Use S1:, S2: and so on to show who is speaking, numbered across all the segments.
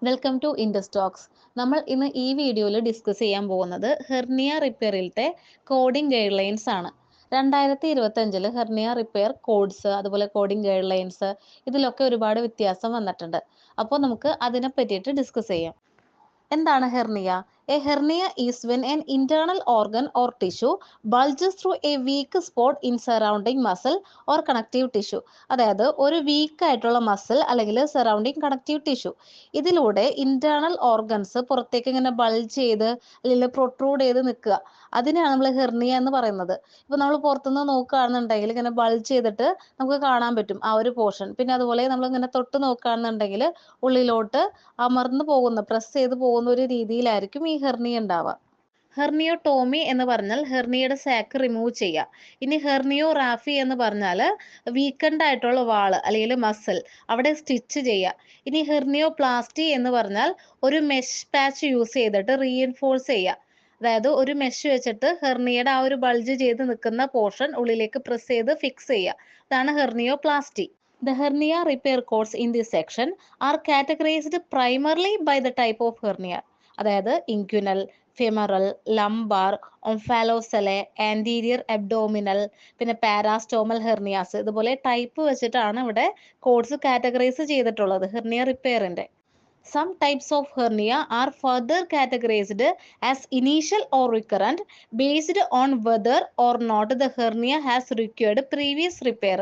S1: Welcome to Indus talks. നമ്മൾ ഇന്ന് ഈ വീഡിയോയിൽ ഡിസ്കസ് ചെയ്യാൻ പോകുന്നത് ഹെർണിയ റിപ്പയറിലത്തെ കോഡിംഗ് ഗൈഡ് ലൈൻസ് ആണ്. 2025 ഹെർണിയ റിപ്പയർ കോഡ്സ്, അതുപോലെ കോഡിംഗ് ഗൈഡ് ലൈൻസ്, ഇതിലൊക്കെ ഒരുപാട് വ്യത്യാസം വന്നിട്ടുണ്ട്. അപ്പോൾ നമുക്ക് അതിനെ പറ്റിയിട്ട് ഡിസ്കസ് ചെയ്യാം. എന്താണ് hernia? A hernia is when an internal organ or tissue bulges through a weak spot in surrounding muscle or connective tissue. അതായത് ഒരു വീക്ക് ആയിട്ടുള്ള മസിൽ അല്ലെങ്കിൽ സറൗണ്ടിങ് കണക്റ്റീവ് ടിഷ്യൂ, ഇതിലൂടെ ഇന്റേണൽ ഓർഗൻസ് പുറത്തേക്ക് ഇങ്ങനെ ബൾജ് ചെയ്ത് അല്ലെങ്കിൽ പ്രൊട്രൂഡ് ചെയ്ത് നിൽക്കുക, അതിനെയാണ് നമ്മൾ ഹെർണിയ എന്ന് പറയുന്നത്. ഇപ്പൊ നമ്മൾ പുറത്തുനിന്ന് നോക്കുകയാണെന്നുണ്ടെങ്കിൽ ഇങ്ങനെ ബൾജ് ചെയ്തിട്ട് നമുക്ക് കാണാൻ പറ്റും ആ ഒരു പോർഷൻ. പിന്നെ അതുപോലെ നമ്മൾ ഇങ്ങനെ തൊട്ട് നോക്കുകയാണെന്നുണ്ടെങ്കിൽ ഉള്ളിലോട്ട് അമർന്നു പോകുന്ന, പ്രസ് ചെയ്ത് പോകുന്ന ഒരു രീതിയിലായിരിക്കും ഈ ഹെർണിയ ഉണ്ടാവുക. ഹെർണിയോടോമി എന്ന് പറഞ്ഞാൽ ഹെർണിയയുടെ സാക്ക് റിമൂവ് ചെയ്യുക. ഇനി ഹെർണിയോ റാഫി എന്ന് പറഞ്ഞാൽ വീക്കൻഡ് ആയിട്ടുള്ള വാള് അല്ലെങ്കിൽ മസിൽ അവിടെ സ്റ്റിച്ച് ചെയ്യുക. ഇനി ഹെർണിയോ പ്ലാസ്റ്റി എന്ന് പറഞ്ഞാൽ ഒരു മെഷ് പാച്ച് യൂസ് ചെയ്തിട്ട് റീഎൻഫോഴ്സ് ചെയ്യുക. അതായത് ഒരു മെഷ് വെച്ചിട്ട് ഹെർണിയയുടെ ആ ഒരു ബൾജ് ചെയ്ത് നിൽക്കുന്ന പോർഷൻ ഉള്ളിലേക്ക് പ്രസ് ചെയ്ത് ഫിക്സ് ചെയ്യുക. അതാണ് ഹെർണിയോ plasty. The hernia repair codes in this section are categorized primarily by the type of hernia. അതായത് ഇൻക്വിനൽ, ഫെമറൽ, ലംബാർ, ഒംഫാലോസെലെ, ആന്റീരിയർ അബ്ഡോമിനൽ, പിന്നെ പാരാസ്റ്റോമൽ ഹെർണിയാസ്, ഇതുപോലെ ടൈപ്പ് വെച്ചിട്ടാണ് ഇവിടെ കോഡ്സ് കാറ്റഗറൈസ് ചെയ്തിട്ടുള്ളത് hernia റിപ്പയറിന്റെ. Some types of hernia are further categorized as initial or recurrent based on whether or not the hernia has required previous repair.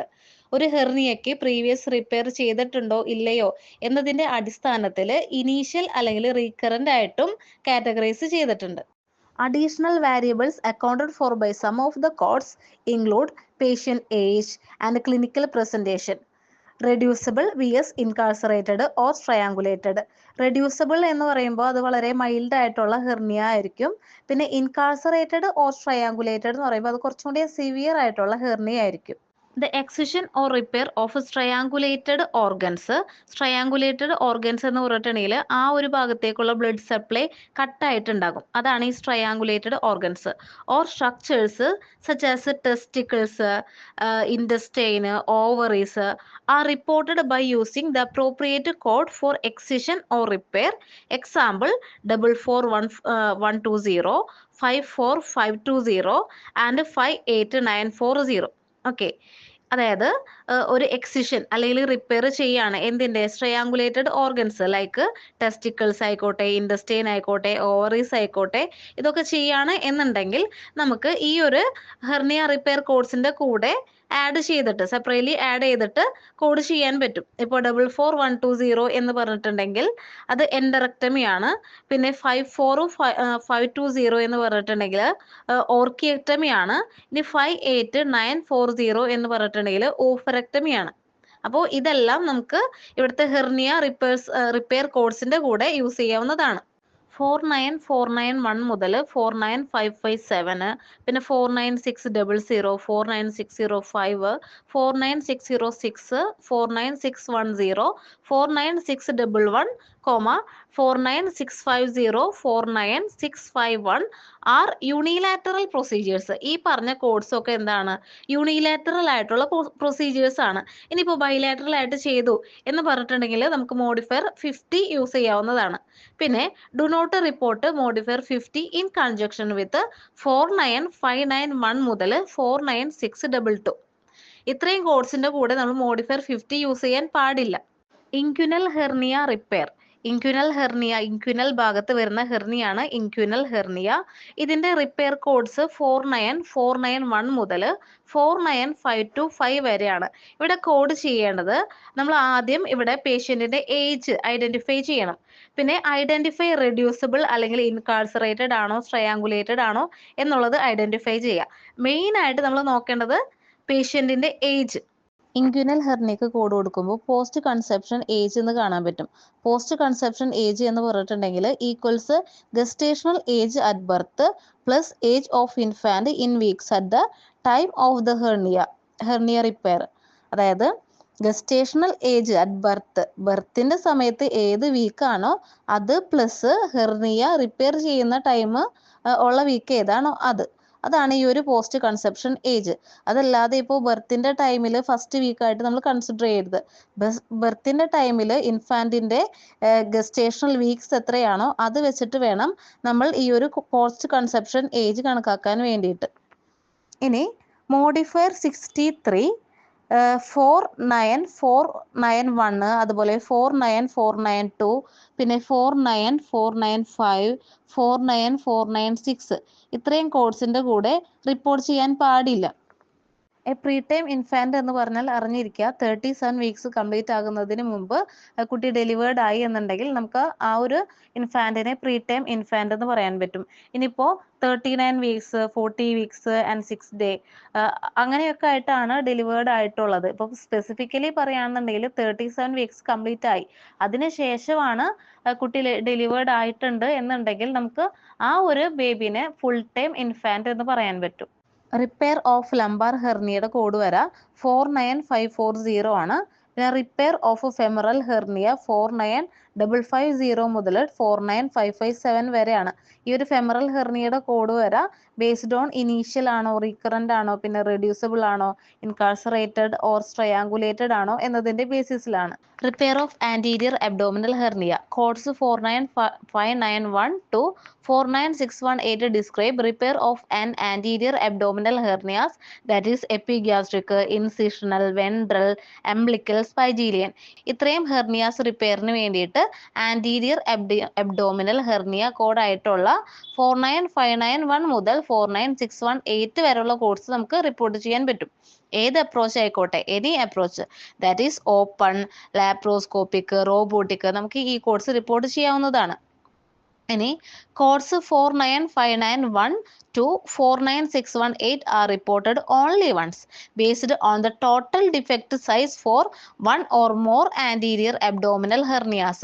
S1: ഒരു ഹെർണിയയ്ക്ക് previous repair ചെയ്തിട്ടുണ്ടോ ഇല്ലയോ എന്നതിന്റെ അടിസ്ഥാനത്തിൽ ഇനീഷ്യൽ അല്ലെങ്കിൽ റീകറന്റ് ആയിട്ടും കാറ്റഗറൈസ് ചെയ്തിട്ടുണ്ട്. Additional variables accounted for by some of the codes include patient age and clinical presentation. Reducible vs incarcerated or strangulated. Reducible എന്ന് പറയുമ്പോൾ അത് വളരെ മൈൽഡ് ആയിട്ടുള്ള ഹെർണിയ ആയിരിക്കും. പിന്നെ ഇൻകാർസറേറ്റഡ് ഓർ സ്ട്രയാങ്കുലേറ്റഡ് എന്ന് പറയുമ്പോൾ അത് കുറച്ചും കൂടി സിവിയർ ആയിട്ടുള്ള ഹെർണിയ ആയിരിക്കും. The excision or repair of strangulated organs. Strangulated organs എന്ന് പറഞ്ഞിട്ടുണ്ടെങ്കിൽ ആ ഒരു ഭാഗത്തേക്കുള്ള ബ്ലഡ് സപ്ലൈ കട്ടായിട്ടുണ്ടാകും, അതാണ് ഈ strangulated organs. Or structures such as testicles, intestine, ovaries are reported by using the appropriate code for excision or repair. Example 44120, 54520 and 58940. Okay. അതായത് ഒരു എക്സിഷൻ അല്ലെങ്കിൽ റിപ്പയർ ചെയ്യാണ് എന്തിൻ്റെ, സ്ട്രയാങ്കുലേറ്റഡ് ഓർഗൻസ് ലൈക്ക് ടെസ്റ്റിക്കിൾസ് ആയിക്കോട്ടെ, ഇൻഡസ്റ്റൈൻ ആയിക്കോട്ടെ, ഓവറീസ് ആയിക്കോട്ടെ, ഇതൊക്കെ ചെയ്യാണ് എന്നുണ്ടെങ്കിൽ നമുക്ക് ഈ ഒരു ഹെർണിയ റിപ്പയർ കോഡ്സിന്റെ കൂടെ ആഡ് ചെയ്തിട്ട് സെപ്പറേറ്റ്ലി ആഡ് ചെയ്തിട്ട് കോഡ് ചെയ്യാൻ പറ്റും. ഇപ്പോൾ 44120 എന്ന് പറഞ്ഞിട്ടുണ്ടെങ്കിൽ അത് എൻഡറക്ടമി ആണ്. പിന്നെ 54520 എന്ന് പറഞ്ഞിട്ടുണ്ടെങ്കിൽ ഓർക്കിയക്ടമി ആണ്. ഇനി 58940 എന്ന് പറഞ്ഞിട്ടുണ്ടെങ്കിൽ ഓഫറക്ടമി ആണ്. അപ്പോൾ ഇതെല്ലാം നമുക്ക് ഇവിടുത്തെ ഹെർണിയ റിപ്പയർ കോഡ്സിന്റെ കൂടെ യൂസ് ചെയ്യാവുന്നതാണ്. 49491 മുതൽ 49557, പിന്നെ 49600, 49605, 49606, 49610, 49611, 49650, 49651 ആർ യൂണിലാറ്ററൽ പ്രൊസീജിയേഴ്സ്. ഈ പറഞ്ഞ കോഡ്സ് ഒക്കെ എന്താണ്, യൂണിലാറ്ററൽ ആയിട്ടുള്ള പ്രൊസീജിയേഴ്സ് ആണ്. ഇനിയിപ്പോൾ ബൈലാറ്ററൽ ആയിട്ട് ചെയ്തു എന്ന് പറഞ്ഞിട്ടുണ്ടെങ്കിൽ നമുക്ക് മോഡിഫയർ 50 യൂസ് ചെയ്യാവുന്നതാണ്. പിന്നെ do not report modifier 50 in conjunction with 49591 മുതൽ 49622. ഇത്രയും കോഡ്സിന്റെ കൂടെ നമ്മൾ മോഡിഫയർ 50 യൂസ് ചെയ്യാൻ പാടില്ല. ഇൻക്വിനൽ ഹെർണിയ റിപ്പയർ. ഇൻക്വിനൽ ഭാഗത്ത് വരുന്ന ഹെർണിയാണ് ഇൻക്വിനൽ ഹെർണിയ. ഇതിന്റെ റിപ്പയർ കോഡ്സ് 49491 മുതൽ 49525 വരെയാണ്. ഇവിടെ കോഡ് ചെയ്യേണ്ടത് നമ്മൾ ആദ്യം ഇവിടെ പേഷ്യന്റിന്റെ ഏജ് ഐഡന്റിഫൈ ചെയ്യണം. പിന്നെ ഐഡന്റിഫൈ റെഡ്യൂസിബിൾ അല്ലെങ്കിൽ ഇൻകാർസറേറ്റഡ് ആണോ സ്ട്രയാങ്കുലേറ്റഡ് ആണോ എന്നുള്ളത് ഐഡന്റിഫൈ ചെയ്യുക. മെയിൻ ആയിട്ട് നമ്മൾ നോക്കേണ്ടത് പേഷ്യന്റിന്റെ ഏജ്. ഇൻക്വിനൽ ഹെർണിയക്ക് കോഡ് കൊടുക്കുമ്പോൾ പോസ്റ്റ് കൺസെപ്ഷൻ ഏജ് എന്ന് കാണാൻ പറ്റും. പോസ്റ്റ് കൺസെപ്ഷൻ ഏജ് എന്ന് പറഞ്ഞിട്ടുണ്ടെങ്കിൽ equals gestational age at birth plus age of infant in weeks at the time of the hernia repair. അതായത് ഗസ്റ്റേഷണൽ ഏജ് അറ്റ് ബർത്തിന്റെ സമയത്ത് ഏത് വീക്കാണോ അത് പ്ലസ് ഹെർണിയ റിപ്പയർ ചെയ്യുന്ന ടൈം ഉള്ള വീക്ക് ഏതാണോ അത്. അതാണ് ഈ ഒരു പോസ്റ്റ് കൺസെപ്ഷൻ ഏജ്. അതല്ലാതെ ഇപ്പോൾ ബർത്തിൻ്റെ ടൈമിൽ ഫസ്റ്റ് വീക്കായിട്ട് നമ്മൾ കൺസിഡർ ചെയ്യരുത്. ബർത്തിൻ്റെ ടൈമിൽ ഇൻഫാൻറ്റിൻ്റെ ഗസ്റ്റേഷണൽ വീക്സ് എത്രയാണോ അത് വെച്ചിട്ട് വേണം നമ്മൾ ഈ ഒരു പോസ്റ്റ് കൺസെപ്ഷൻ ഏജ് കണക്കാക്കാൻ വേണ്ടിയിട്ട്. ഇനി മോഡിഫയർ 63 4941 അതുപോലെ 49492 പിന്നെ 49495 49496 ഇത്രയും കോഡ്സിൻ്റെ കൂടെ റിപ്പോർട്ട് ചെയ്യാൻ പാടില്ല. പ്രീ ടൈം ഇൻഫാൻറ്റ് എന്ന് പറഞ്ഞാൽ അറിഞ്ഞിരിക്കുക 37 വീക്സ് കംപ്ലീറ്റ് ആകുന്നതിന് മുമ്പ് കുട്ടി ഡെലിവേർഡ് ആയി എന്നുണ്ടെങ്കിൽ നമുക്ക് ആ ഒരു ഇൻഫാൻറ്റിനെ പ്രീ ടൈം ഇൻഫാൻറ്റ് എന്ന് പറയാൻ പറ്റും. ഇനിയിപ്പോൾ 39 വീക്സ് 40 വീക്സ് ആൻഡ് 6 ഡേ അങ്ങനെയൊക്കെ ആയിട്ടാണ് ഡെലിവേർഡ് ആയിട്ടുള്ളത്. ഇപ്പോൾ സ്പെസിഫിക്കലി പറയുകയാണെന്നുണ്ടെങ്കിൽ 37 വീക്സ് കംപ്ലീറ്റ് ആയി അതിനുശേഷമാണ് കുട്ടി ഡെലിവേർഡ് ആയിട്ടുണ്ട് എന്നുണ്ടെങ്കിൽ നമുക്ക് ആ ഒരു ബേബിനെ ഫുൾ ടൈം ഇൻഫാൻറ്റ് എന്ന് പറയാൻ പറ്റും. റിപ്പയർ ഓഫ് ലംബാർ ഹെർണിയയുടെ കോഡ് വരാ 49540 ആണ്. പിന്നെ റിപ്പയർ ഓഫ് ഫെമറൽ ഹെർണിയ 49550 മുതൽ 49557 വരെയാണ്. ഈ ഒരു ഫെമറൽ ഹെർണിയയുടെ കോഡ് വരാ ബേസ്ഡ് ഓൺ ഇനീഷ്യൽ ആണോ റീകറന്റ് ആണോ പിന്നെ റെഡ്യൂസിബിൾ ആണോ ഇൻകാർസറേറ്റഡ് ഓർ സ്ട്രയാങ്കുലേറ്റഡ് ആണോ എന്നതിന്റെ ബേസിസിലാണ്. Repair of anterior abdominal hernia codes 49591 to 49618 describe repair of an anterior abdominal hernias, that is epigastric, incisional, ventral, umbilical, spigelian. ഇത്രയും ഹെർണിയാസ് റിപ്പയറിന് വേണ്ടിയിട്ട് ആന്റീരിയർ അബ്ഡോമിനൽ ഹെർണിയ കോഡ് ആയിട്ടുള്ള 49591 മുതൽ 49618 വരെയുള്ള കോഡ്സ് നമുക്ക് റിപ്പോർട്ട് ചെയ്യാൻ പറ്റും. ഏത് അപ്രോച്ച് ആയിക്കോട്ടെ, any approach, that is open, laparoscopic, robotic, നമുക്ക് ഈ കോഡ്സ് റിപ്പോർട്ട് ചെയ്യാവുന്നതാണ്. ഇനി codes 49591 to 49618 are reported only once based on the total defect size for one or more anterior abdominal hernias.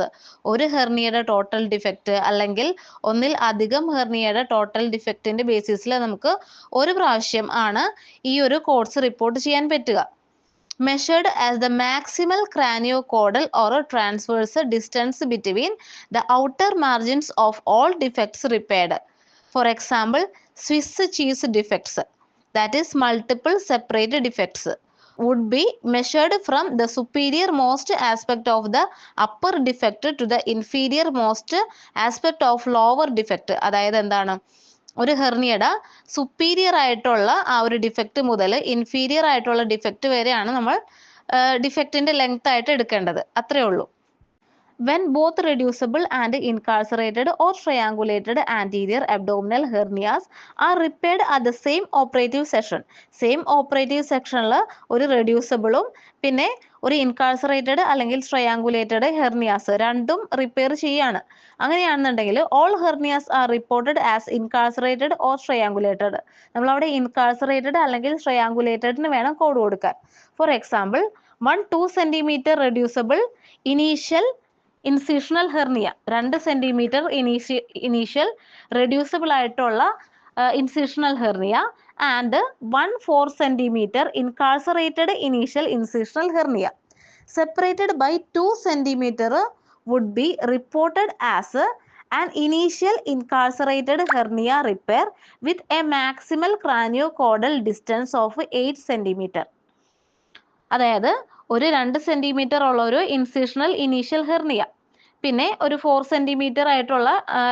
S1: ഒരു ഹെർണിയയുടെ ടോട്ടൽ ഡിഫക്റ്റ് അല്ലെങ്കിൽ ഒന്നിൽ അധികം ഹെർണിയയുടെ total ഡിഫക്റ്റിന്റെ ബേസിസിൽ നമുക്ക് ഒരു പ്രാവശ്യം ആണ് ഈ ഒരു കോഡ്സ് റിപ്പോർട്ട് ചെയ്യാൻ പറ്റുക. Measured as the maximal craniocaudal or transverse distance between the outer margins of all defects repaired. For example, Swiss cheese defects, that is multiple separate defects, would be measured from the superior most aspect of the upper defect to the inferior most aspect of lower defect. അതായത് എന്താണ്, ഒരു ഹെർണിയയുടെ superior ആയിട്ടുള്ള ആ ഒരു defect മുതൽ inferior ആയിട്ടുള്ള defect വരെയാണ് നമ്മൾ ഡിഫക്റ്റിന്റെ ലെങ്ത് ആയിട്ട് എടുക്കേണ്ടത്. അത്രേ ഉള്ളൂ. When both reducible and incarcerated or triangulated anterior abdominal hernias are repaired at the same operative section. Same operative സെക്ഷനിൽ ഒരു റെഡ്യൂസിബിളും പിന്നെ ഒരു ഇൻകാർസറേറ്റഡ് അല്ലെങ്കിൽ ട്രയാങ്കുലേറ്റഡ് ഹെർണിയാസ് രണ്ടും റിപ്പയർ ചെയ്യാണ്. അങ്ങനെയാണെന്നുണ്ടെങ്കിൽ all hernias are reported as incarcerated or strangulated. നമ്മളവിടെ incarcerated അല്ലെങ്കിൽ ട്രയാങ്കുലേറ്റഡിന് വേണം കോഡ് കൊടുക്കാൻ. For example 1-2 centimetre reducible initial incisional hernia, 2 centimetre initial reducible ആയിട്ടുള്ള incisional hernia and 1-4 centimetre incarcerated initial incisional hernia separated by 2 centimeter would be reported as an initial incarcerated hernia repair with a maximal craniocaudal distance of 8 centimeter. അതായത് ഒരു 2 centimetre ഉള്ള ഒരു incisional initial hernia പിന്നെ ഒരു 4 centimetre ആയിട്ടുള്ള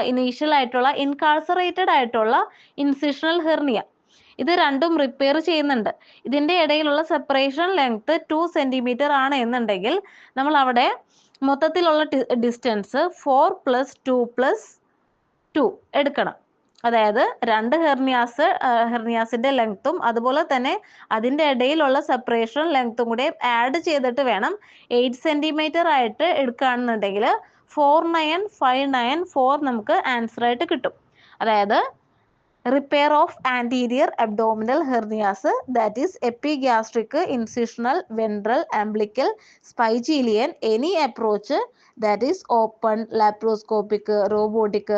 S1: initial ആയിട്ടുള്ള incarcerated ആയിട്ടുള്ള incisional hernia, ഇത് രണ്ടും റിപ്പയർ ചെയ്യുന്നുണ്ട്. ഇതിന്റെ ഇടയിലുള്ള സെപ്പറേഷൻ ലെങ്ത് 2 സെന്റിമീറ്റർ ആണ് എന്നുണ്ടെങ്കിൽ നമ്മൾ അവിടെ മൊത്തത്തിലുള്ള ഡിസ്റ്റൻസ് 4+2+2 എടുക്കണം. അതായത് 2 ഹെർണിയാസിന്റെ ലെങ്ത്തും അതുപോലെ തന്നെ അതിന്റെ ഇടയിലുള്ള സെപ്പറേഷൻ ലെങ്ത്തും കൂടെ ആഡ് ചെയ്തിട്ട് വേണം 8 സെന്റിമീറ്റർ ആയിട്ട് എടുക്കുകയാണെന്നുണ്ടെങ്കിൽ 49594 നമുക്ക് ആൻസർ ആയിട്ട് കിട്ടും. അതായത് repair of anterior abdominal hernias, that is epigastric, incisional, ventral, umbilical, spigelian, any approach, that is open, laparoscopic, robotic,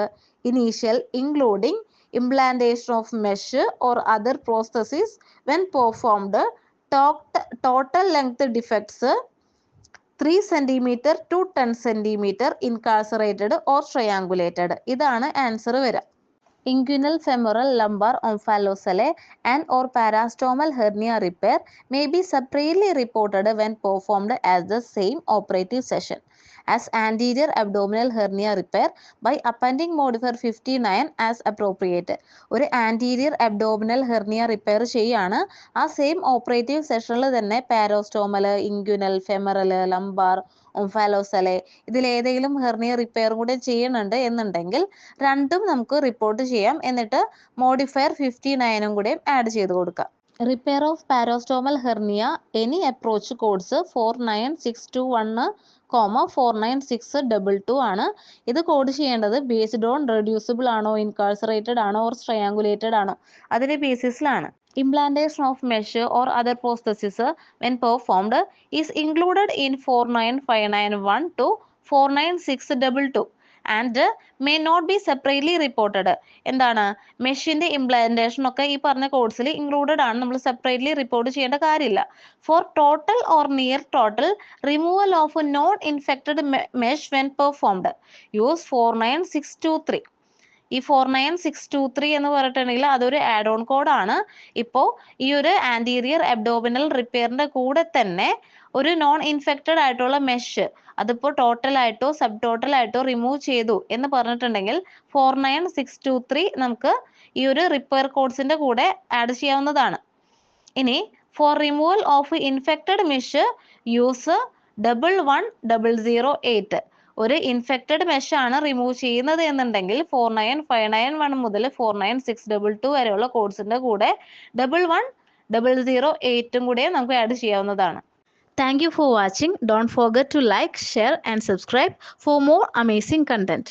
S1: initial, including implantation of mesh or other prosthesis when performed, total length defects 3 cm to 10 cm incarcerated or triangulated. ഇതാണ് answer വരിക. inguinal femoral lumbar omphalocele and or parastomal hernia repair may be separately reported when performed as the same operative session as anterior abdominal hernia repair by appending modifier 59 as appropriate. ഒരു anterior abdominal hernia repair ചെയ്യാണ് ആ same operative സെഷനിൽ തന്നെ പാരോസ്റ്റോമൽ, ഇൻഗ്യുനൽ, femoral, lumbar, ഒംഫാലോസലെ ഇതിലേതെങ്കിലും hernia repair കൂടെ ചെയ്യുന്നുണ്ട് എന്നുണ്ടെങ്കിൽ രണ്ടും നമുക്ക് റിപ്പോർട്ട് ചെയ്യാം. എന്നിട്ട് മോഡിഫയർ 59 കൂടെ ആഡ് ചെയ്ത് കൊടുക്കാം. Repair of parastomal hernia any approach codes 49621 49622 ആണ്. ഇത് കോഡ് ചെയ്യേണ്ടത് ബേസ്ഡ് ഓൺ റെഡ്യൂസിബിൾ ആണോ, ഇൻകാർസറേറ്റഡ് ആണോ, ഓർ സ്ട്രയാങ്കുലേറ്റഡ് ആണോ അതിന്റെ ബേസിസിലാണ്. Implantation of mesh or other prosthesis when performed is included in 49591 to 49622 and may not be separately reported. എന്താണ് മെഷിന്റെ implantation ഒക്കെ ഈ പറഞ്ഞ കോഴ്സിൽ ഇൻക്ലൂഡഡ് ആണ്, നമ്മൾ സെപ്പറേറ്റ്ലി റിപ്പോർട്ട് ചെയ്യേണ്ട കാര്യമില്ല. For total or near total removal of non infected mesh when performed use 49623. ഈ 49623 എന്ന് പറഞ്ഞിട്ടുണ്ടെങ്കിൽ അതൊരു ആഡ് ഓൺ കോഡാണ്. ഇപ്പോൾ ഈ ഒരു ആൻറ്റീരിയർ അബ്ഡോമിനൽ റിപ്പയറിന്റെ കൂടെ തന്നെ ഒരു നോൺ ഇൻഫെക്റ്റഡ് ആയിട്ടുള്ള മെഷ് അതിപ്പോൾ ടോട്ടലായിട്ടോ സബ് ടോട്ടലായിട്ടോ റിമൂവ് ചെയ്തു എന്ന് പറഞ്ഞിട്ടുണ്ടെങ്കിൽ 49623 നമുക്ക് ഈ ഒരു റിപ്പയർ കോഡ്സിന്റെ കൂടെ ആഡ് ചെയ്യാവുന്നതാണ്. ഇനി for removal of infected mesh use 11008. ഒരു ഇൻഫെക്റ്റഡ് മെഷ് ആണ് റിമൂവ് ചെയ്യുന്നത് എന്നുണ്ടെങ്കിൽ 49591 മുതൽ 49622 വരെയുള്ള കോഡ്സിന്റെ കൂടെ 11008 കൂടെ നമുക്ക് ആഡ് ചെയ്യാവുന്നതാണ്. Thank you for watching. Don't forget to like, share and subscribe for more amazing content.